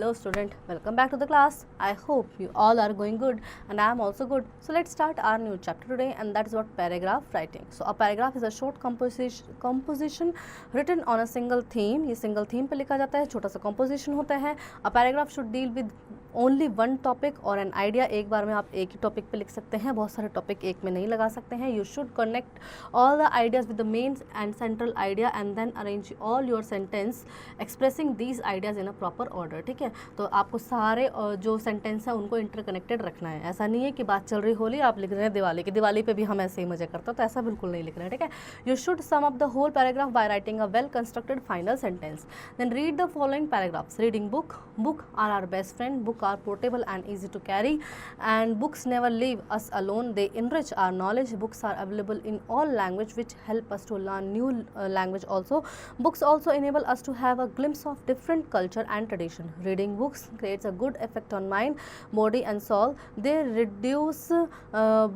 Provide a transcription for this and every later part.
Hello student, welcome back to the class. I hope you all are going good and I am also good. So let's start our new chapter today, and that is what paragraph writing. So a paragraph is a short composition written on a single theme. ये single theme पे लिखा जाता है, छोटा सा composition होता है. A paragraph should deal with only one topic और एन आइडिया. एक बार में आप एक ही टॉपिक पे लिख सकते हैं, बहुत सारे टॉपिक एक में नहीं लगा सकते हैं. You should connect all the ideas with the main and central idea and then arrange all your sentence expressing these ideas in a proper order. ठीक है, तो आपको सारे जो सेंटेंस हैं उनको इंटरकनेक्टेड रखना है. ऐसा नहीं है कि बात चल रही होली आप लिख रहे हैं दिवाली की, दिवाली पे भी हम ऐसे ही मजे करते हैं, तो ऐसा बिल्कुल नहीं लिख रहे हैं. ठीक है, you should sum up the whole paragraph by writing a well constructed final sentence. Then read the following paragraphs. Reading book are our best friend. Book are portable and easy to carry, and books never leave us alone. They enrich our knowledge. Books are available in all language, which help us to learn new language also. Books also enable us to have a glimpse of different culture and tradition. Reading books creates a good effect on mind, body and soul. They reduce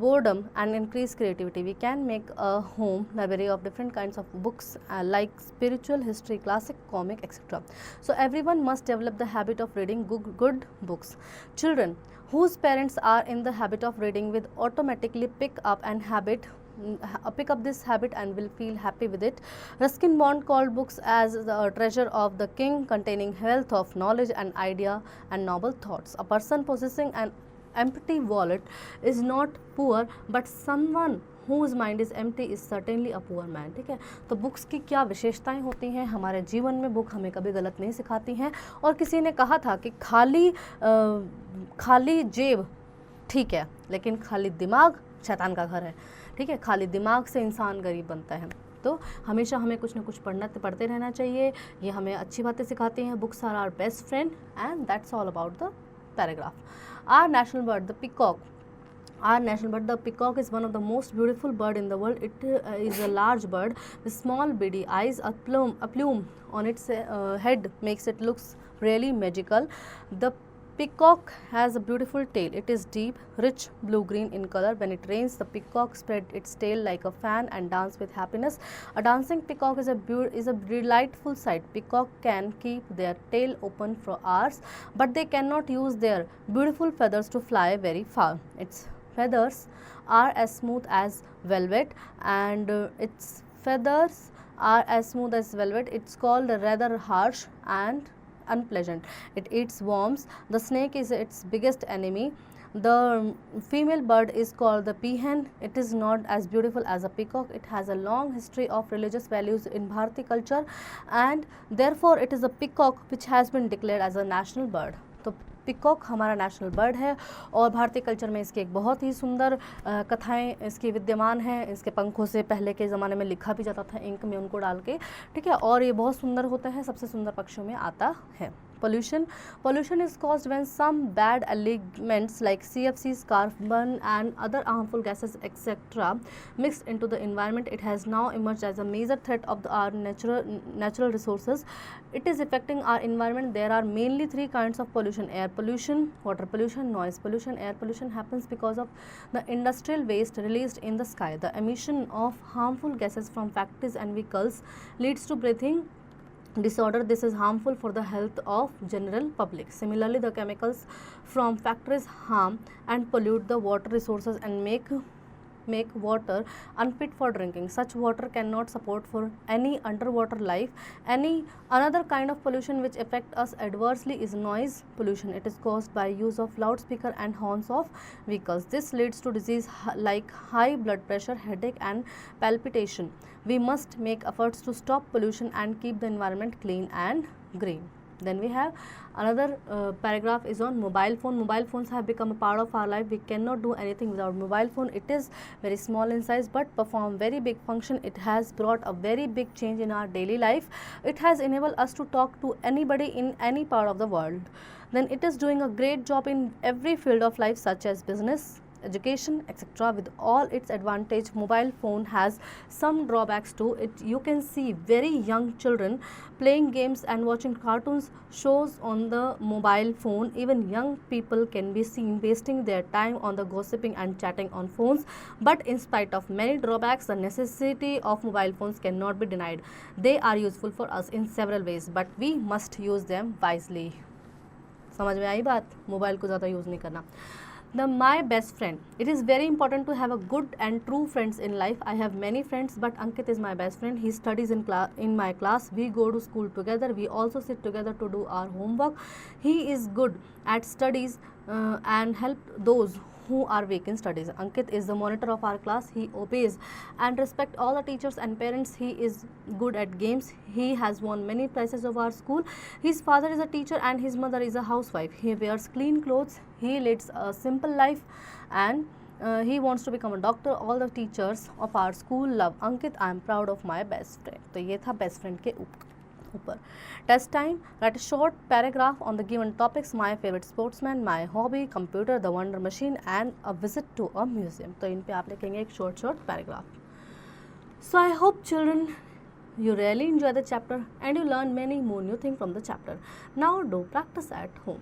boredom and increase creativity. We can make a home library of different kinds of books like spiritual, history, classic, comic, etc. So everyone must develop the habit of reading good books. Children whose parents are in the habit of reading will automatically pick up this habit and will feel happy with it. Ruskin Bond called books as the treasure of the king, containing wealth of knowledge and idea and noble thoughts. A person possessing an empty wallet is not poor, but someone whose mind is empty is certainly a poor man. ठीक है, तो books की क्या विशेषताएं होती हैं हमारे जीवन में. बुक हमें कभी गलत नहीं सिखाती हैं. और किसी ने कहा था कि खाली जेब ठीक है, लेकिन खाली दिमाग शैतान का घर है. ठीक है, खाली दिमाग से इंसान गरीब बनता है. तो हमेशा हमें कुछ ना कुछ पढ़ते रहना चाहिए. ये हमें अच्छी बातें सिखाती हैं. Books are our best friend and that's all about the paragraph. Our national bird the peacock. Our national bird, the peacock, is one of the most beautiful bird in the world. It is a large bird with small beady eyes. A plume on its head makes it looks really magical. The peacock has a beautiful tail. It is deep, rich blue-green in color. When it rains, the peacock spread its tail like a fan and dance with happiness. A dancing peacock is a delightful sight. Peacock can keep their tail open for hours, but they cannot use their beautiful feathers to fly very far. Its feathers are as smooth as velvet, and its feathers are as smooth as velvet. It's called rather harsh and unpleasant. It eats worms. The snake is its biggest enemy. The female bird is called the peahen. It is not as beautiful as a peacock. It has a long history of religious values in Bharati culture, and therefore it is a peacock which has been declared as a national bird. तो peacock हमारा national bird है और भारतीय culture में इसकी एक बहुत ही सुंदर कथाएं इसकी विद्यमान हैं. इसके पंखों से पहले के ज़माने में लिखा भी जाता था इंक में उनको डाल के. ठीक है, और ये बहुत सुंदर होता है, सबसे सुंदर पक्षियों में आता है. Pollution is caused when some bad elements like CFCs, carbon and other harmful gases etc. mixed into the environment. It has now emerged as a major threat of our natural resources. It is affecting our environment. There are mainly three kinds of pollution: air pollution, water pollution, noise pollution. Air pollution happens because of the industrial waste released in the sky. The emission of harmful gases from factories and vehicles leads to breathing disorder. This is harmful for the health of general public. Similarly, the chemicals from factories harm and pollute the water resources and make water unfit for drinking. Such water cannot support for any underwater life. Another kind of pollution which affect us adversely is noise pollution. It is caused by use of loudspeaker and horns of vehicles. This leads to disease like high blood pressure, headache and palpitation. We must make efforts to stop pollution and keep the environment clean and green. Then we have another paragraph is on mobile phone. Mobile phones have become a part of our life. We cannot do anything without mobile phone. It is very small in size but perform very big function. It has brought a very big change in our daily life. It has enabled us to talk to anybody in any part of the world. Then it is doing a great job in every field of life such as business, education etc. With all its advantage, mobile phone has some drawbacks too. You can see very young children playing games and watching cartoons shows on the mobile phone. Even young people can be seen wasting their time on the gossiping and chatting on phones. But in spite of many drawbacks, the necessity of mobile phones cannot be denied. They are useful for us in several ways, but we must use them wisely. समझ में आई बात, mobile को ज़्यादा use नहीं करना। The my best friend. It is very important to have a good and true friends in life. I have many friends, but Ankit is my best friend. He studies in my class. We go to school together. We also sit together to do our homework. He is good at studies and help those who are weak in studies. Ankit is the monitor of our class. He obeys and respect all the teachers and parents. He is good at games. He has won many prizes of our school. His father is a teacher and his mother is a housewife. He wears clean clothes. He leads a simple life and he wants to become a doctor. All the teachers of our school love Ankit. I am proud of my best friend. तो ये था best friend के ऊपर। Test time, write a short paragraph on the given topics, my favourite sportsman, my hobby, computer, the wonder machine and a visit to a museum. तो इन पे आप लिखेंगे एक short paragraph. So I hope children you really enjoy the chapter and you learn many more new things from the chapter. Now do practice at home.